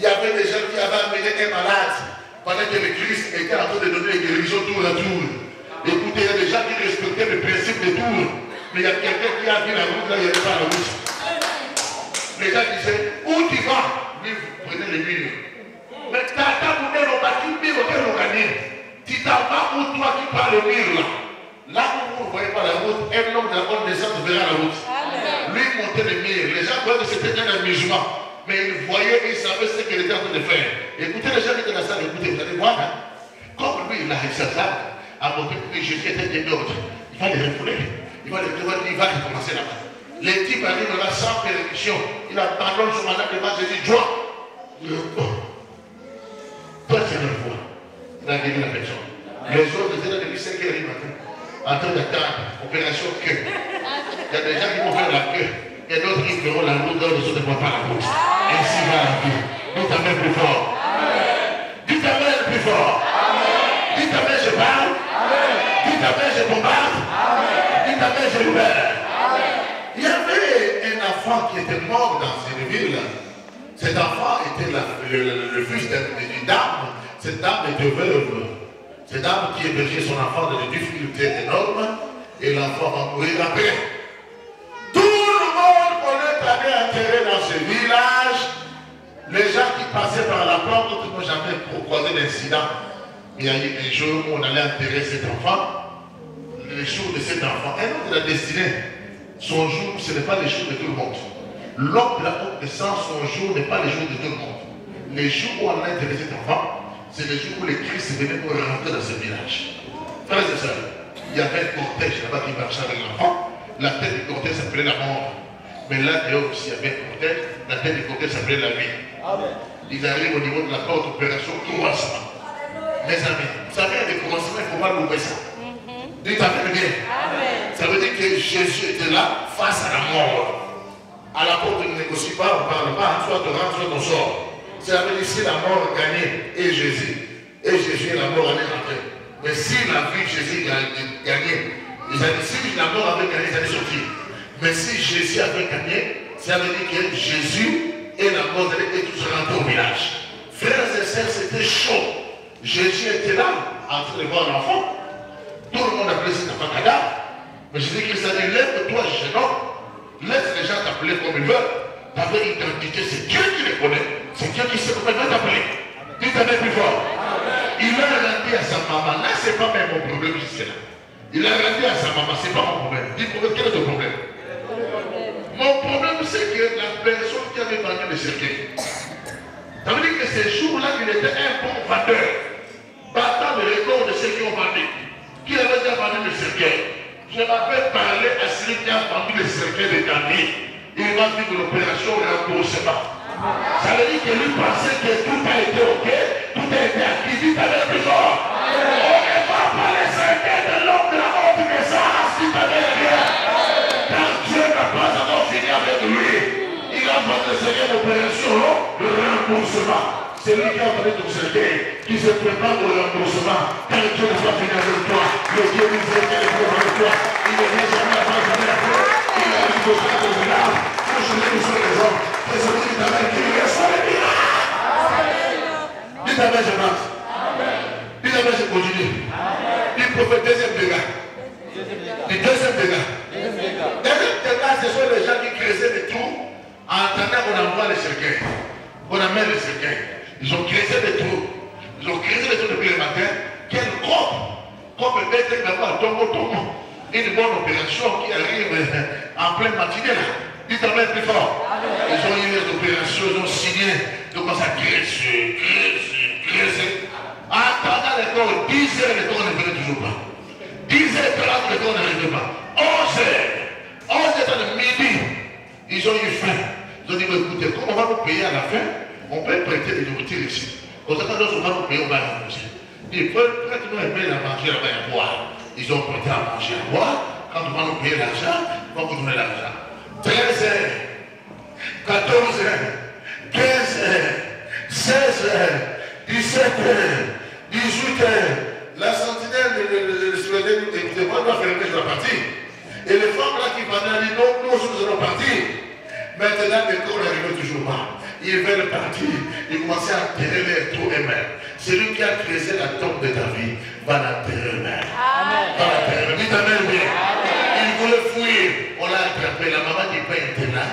y avait des gens qui avaient amené un malade pendant que le Christ était en train de donner les guérisons tour à tour. Écoutez, il y a des gens qui respectaient le principe des tours, mais il y a quelqu'un qui a vu la route là, il n'y avait pas la route. Les gens disaient, où tu vas? Lui, vous prenez les murs. Mais t'as donné le bâti, mur auquel on gagne. Tu t'en vas où toi qui prends le mur là? Là où vous ne voyez pas la route, un homme de la bonne descente verra la route. Amen. Lui montait les murs. Les gens croyaient que c'était un amusement. Mais il voyait et il savait ce qu'il était en train de faire. Écoutez les gens qui étaient dans la salle, écoutez, vous allez voir. Hein? Comme lui, il a réussi ça, à montrer que Jésus était des nôtres. Il va les refouler. Il va recommencer là-bas. Les types arrivent là sans permission. Il abandonne son mandat devant Jésus. Toi, tu as le foi. Il a guéri la personne. Les autres étaient là depuis 5 heures du matin, en train d'attendre, opération queue. Il y a des gens qui vont faire la queue. Et d'autres qui feront la route, d'autres ne vont pas la route. Ainsi va la vie. Dites Amen plus fort. Dites Amen plus fort. Dites Amen, je parle. Dites Amen, je bombarde. Dites Amen, je libère. Il y avait un enfant qui était mort dans cette ville. Cet enfant était le fils d'une dame. Cette dame était veuve. Cette dame qui hébergeait son enfant dans des difficultés énormes. Et l'enfant va mourir après. Tout le monde avait enterré dans ce village. Les gens qui passaient par la porte n'ont jamais croisé d'incident. Il y a eu un jour où on allait enterrer cet enfant. Le jour de cet enfant, un homme de la destinée, son jour, ce n'est pas le jour de tout le monde. L'homme de la haute descente, son jour n'est pas le jour de tout le monde. Les jours où on a enterré cet enfant, c'est le jour où le Christ venait pour rentrer dans ce village. Frères et sœurs, il y avait un cortège là-bas qui marchait avec l'enfant. La tête du cortège s'appelait la mort. Mais là, dehors aussi, il y avait un cortège. La tête du cortège s'appelait la vie. Amen. Ils arrivent au niveau de la porte d'opération commencement. Mes amis, vous savez, avec le commencement, il ne faut pas louper ça. Dites Amen bien. Amen. Ça veut dire que Jésus était là face à la mort. À la porte, ne négocie pas, on ne parle pas. Soit tu rentres, soit tu sors. Ça veut dire si la mort gagnait et Jésus et la mort allaient rentrer. Mais si la vie de Jésus gagnait, si la mort avait gagné, ils allaient sortir. Mais si Jésus avait gagné, ça veut dire que Jésus et la mort allaient tous rentrer au village. Frères et sœurs, c'était chaud. Jésus était là, en train de voir l'enfant. Tout le monde appelait cet enfant cadavre. Mais Jésus-Christ a dit, lève-toi, jeune homme. Laisse les gens t'appeler comme ils veulent. Ta vraie identité, c'est Dieu qui les connaît. C'est Dieu qui sait comment il va t'appeler. Dites Amen plus fort. Il a rendu à sa maman. Là, ce n'est pas même mon problème jusque-là. Il a rendu à sa maman, ce n'est pas mon problème. Dites-moi, quel est ton problème? Mon problème, c'est que la personne qui avait vendu le cercueil. Ça veut dire que ces jours-là, il était un bon vendeur. Battant le record de ceux qui ont vendu. Qui avait déjà vendu le cercueil. Je m'avais parlé à celui qui a vendu le cercueil de Gandhi. Il m'a dit de l'opération remboursement. Ça veut dire que lui pensait que tout a été ok, tout a été acquis. Dites avec plus fort. On ne va pas les cercueils de l'homme de la haute naissance. Dites avec bien. Car Dieu n'a pas encore fini avec lui. Il a fait le cercueil d'opération de remboursement. C'est lui qui a entendu ton cercueil, qui se prépare au remboursement. Car Dieu n'a pas fini avec toi. Le Dieu miséricordieux est avec toi. Il ne vient jamais avant, jamais après. Il a dit que frère de village, que je l'ai sur les hommes. Et je dis avec qui il est sur les villages. Dites avec je marche. Dites avec je continue. Il prophète deuxième dégât. Le deuxième dégât. Deuxième dégât, ce sont les gens qui creusaient des trous en attendant qu'on envoie les cercueils. On amène les cercueils. Ils ont creusé des trous. Ils ont creusé des trous depuis le matin. Quel corps. Comme bête d'avoir tombeau. Une bonne opération qui arrive en pleine matinée là. Dites Amen plus fort. Ils ont eu une opération, ils ont signé. Donc ça creuser. En attendant les corps, 10 heures, les corps ne venaient toujours pas. 10h30, les corps n'arrivaient pas. 11h de midi, ils ont eu faim. Ils ont dit, mais écoutez, comme on va nous payer à la fin, on peut prêter des nourritures ici. Quand on va nous payer, on va manger. Ils peuvent prêter-nous un peu à manger, à boire. Ils ont prêté à manger, à boire. Quand on va nous payer l'argent, on va vous donner l'argent. 13h, 14h, 15h, 16h, 17h, 18h. La sentinelle de moi doit fermer, je dois partir. Et les femmes là qui venaient dire non, nous allons partir. Maintenant, les corps n'arrivent toujours pas. Ils veulent partir. Ils commençaient à enterrer les trous eux-mêmes. Celui qui a creusé la tombe de ta vie va l'enterrer eux-mêmes. Va l'enterrer. Dites Amen bien. Il voulait fuir. On l'a attrapé. La maman du pain était là.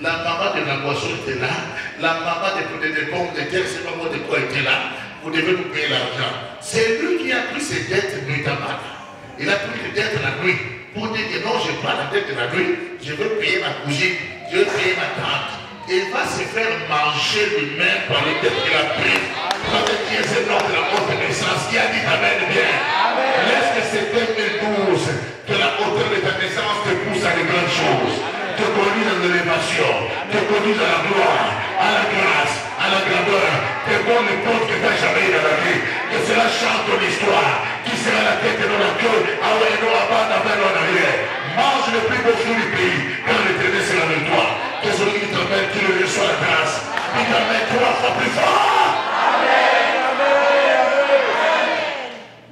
La maman de la boisson était là. La maman des pommes de terre, c'est pas moi de quoi était là. Vous devez nous payer l'argent. C'est lui qui a pris ses dettes nuitamment. Il a pris les dettes la nuit. Pour dire que non, je n'ai pas la dette de la nuit. Je veux payer ma cousine. Je veux payer ma tante. Il va se faire manger lui-même par les dettes qu'il a prises. Parce que c'est l'homme de la haute naissance qui a dit Amen bien. Laisse que c'est 2012 que la hauteur de ta naissance te pousse à de grandes choses. Te conduise à l'élévation, te conduise à la gloire, à la grâce, à la grandeur, te donne les portes que tu n'as jamais eu dans la vie. Que cela chante ton histoire, qui sera la tête et non la queue, ah ouais, non avant, d'avant, non arrière. Mange le plus beau fruit du pays, car l'éternel sera avec toi. Que celui qui t'emmène, qui le reçoit la grâce, qui t'emmène 3 fois plus fort. Amen, amen.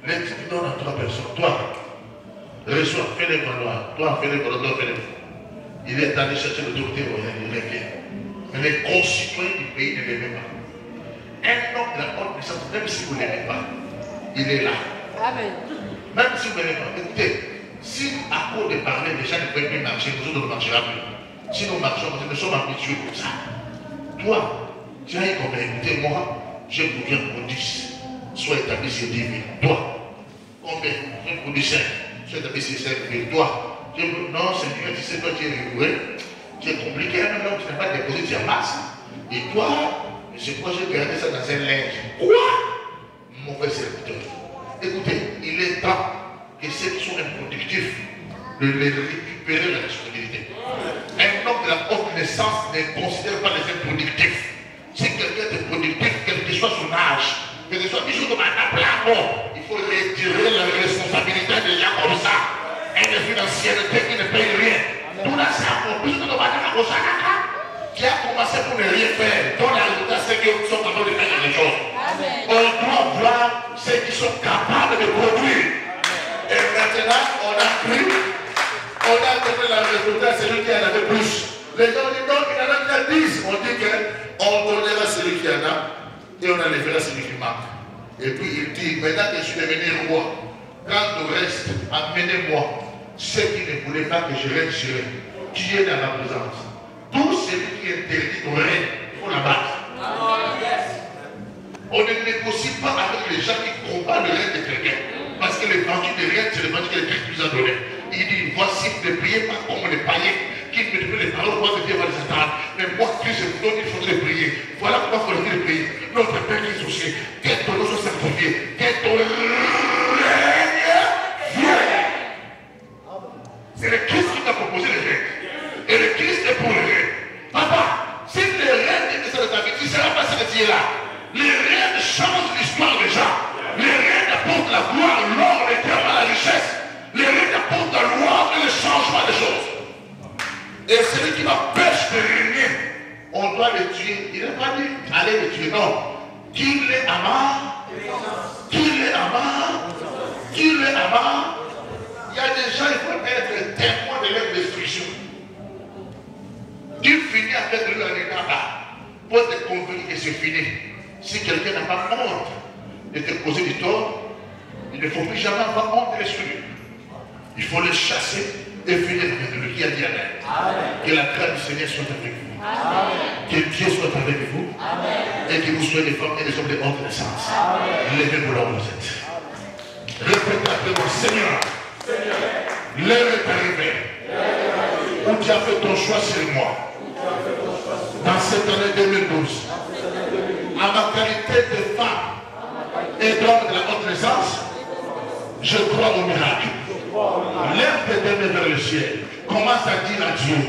Les types donnent à 3 personnes. Toi, reçois, fais-les valoir. Toi, fais-les valoir, toi, fais-les valoir. Il est allé chercher l'autorité royale, il revient. Mais les concitoyens du pays ne l'aimaient pas. Un homme de la haute puissance, même si vous ne l'aimez pas, il est là. Amen. Même si vous ne l'aimez pas. Écoutez, si à cause de parler, les gens ne peuvent plus marcher, nous autres ne marchera plus. Si nous marchons, nous sommes habitués comme ça. Toi, tu as comme écoutez, moi, je vous viens pour 10. Sois établi sur 10 000. Toi, combien? Je vous dis 5. Sois établi sur 5 000. Toi. Non, Seigneur, tu sais, toi, tu es rigoureux, tu es compliqué, même là, tu n'as pas déposé, tu amasses. Et toi, je crois que j'ai gardé ça dans un linge. Quoi? Mauvais serviteur. Écoutez, il est temps que ceux qui sont improductifs de les récupérer la responsabilité. Un homme de la haute naissance ne considère pas les improductifs. Si quelqu'un est productif, quel que soit son âge, que ce soit toujours comme un applaudissement, il faut retirer la responsabilité des gens comme ça. Et les financièreté qui ne paye rien. Tout là, ça a compris que qui a commencé pour ne rien faire. Dont les résultats, c'est qu'ils sont capables de faire quelque chose. On doit voir ceux qui sont capables de produire. Et maintenant, on a pris, on a donné le résultat à celui qui en avait plus. Les gens disent non, il en a déjà 10. On dit qu'on donnera celui qui en a et on enlèvera celui qui manque. Et puis il dit, maintenant que je suis devenu roi, quand il reste, amenez-moi ceux qui ne voulaient pas que je règne sur eux, qui est dans la présence. Tout celui qui est interdit au règne, il faut la battre. On ne négocie pas avec les gens qui combattent le règne de quelqu'un. Parce que l'évangile de règne, c'est l'évangile que Christ nous a donné. Il dit, voici, ne priez pas comme les païens qui me donnent les paroles, moi de Dieu va les attendre. Mais moi, Christ, je vous donne, il faudrait prier. Voilà pourquoi il faudrait prier. Notre Père qui est au ciel, que ton nom soit sanctifié, que ton règne vienne. C'est le Christ qui t'a proposé le règne. Et le Christ est pour le règne. Papa, si le règne est de ta vie, tu ne seras pas ce que tu es là. Le règne change l'histoire des gens. Le règne apporte la gloire, l'or, le terrain, la richesse. Le règne apporte la loi et le changement des choses. Et celui qui m'empêche de régner, on doit le tuer. Il n'a pas dit allez le tuer, non. Qu'il est amant, qu'il est amant, qu'il est amant. Il y a des gens qui vont être témoins de leur destruction. Tu finis avec le regard pour te convaincre que c'est fini. Si quelqu'un n'a pas honte de te causer du tort, il ne faut plus jamais avoir honte de l'exclure. Il faut le chasser et finir avec lui qui a dit Amen. Que la grâce du Seigneur soit avec vous. Amen. Que Dieu soit avec vous. Amen. Et que vous soyez des femmes et des hommes de haute naissance. Levez-vous là où vous êtes. Répétez après moi, Seigneur. L'heure est arrivée où tu as fait ton choix sur moi. Dans cette année 2012, à ma qualité de femme et d'homme de la haute naissance, je crois au miracle. Lève tes deux mains vers le ciel. Commence à dire à Dieu.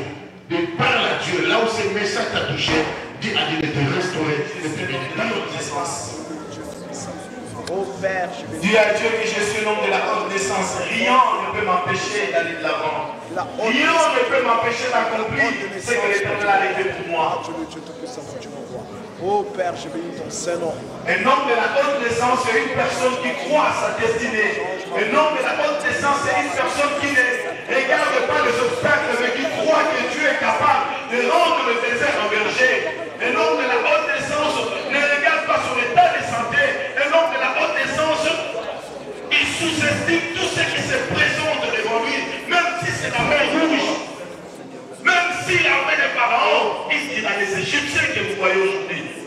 Parle à Dieu. Là où ce message t'a touché, dis à Dieu de te restaurer, de te bénir. Dans notre naissance. Oh Père, dis à Dieu que je suis l'homme de la haute naissance. Rien ne peut m'empêcher d'aller de l'avant. Rien ne peut m'empêcher d'accomplir ce que l'Éternel a fait pour moi. Oh Père, je bénis ton Saint-Nom. Un homme de la haute naissance, c'est une personne qui croit à sa destinée. Un homme de la haute naissance, c'est une personne qui ne regarde pas les obstacles, mais qui croit que Dieu est capable de rendre le désert en verger. Un homme de la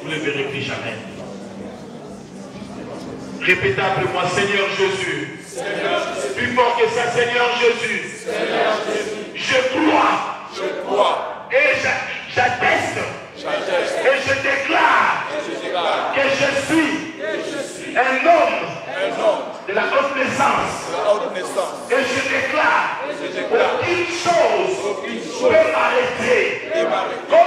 vous ne le verrez plus jamais. Répétez après moi, Seigneur Jésus. Plus fort que ça, Seigneur Jésus. Je crois. Et j'atteste. Et je déclare que je suis un homme de la haute naissance. Et je déclare aucune chose peut m'arrêter. Comme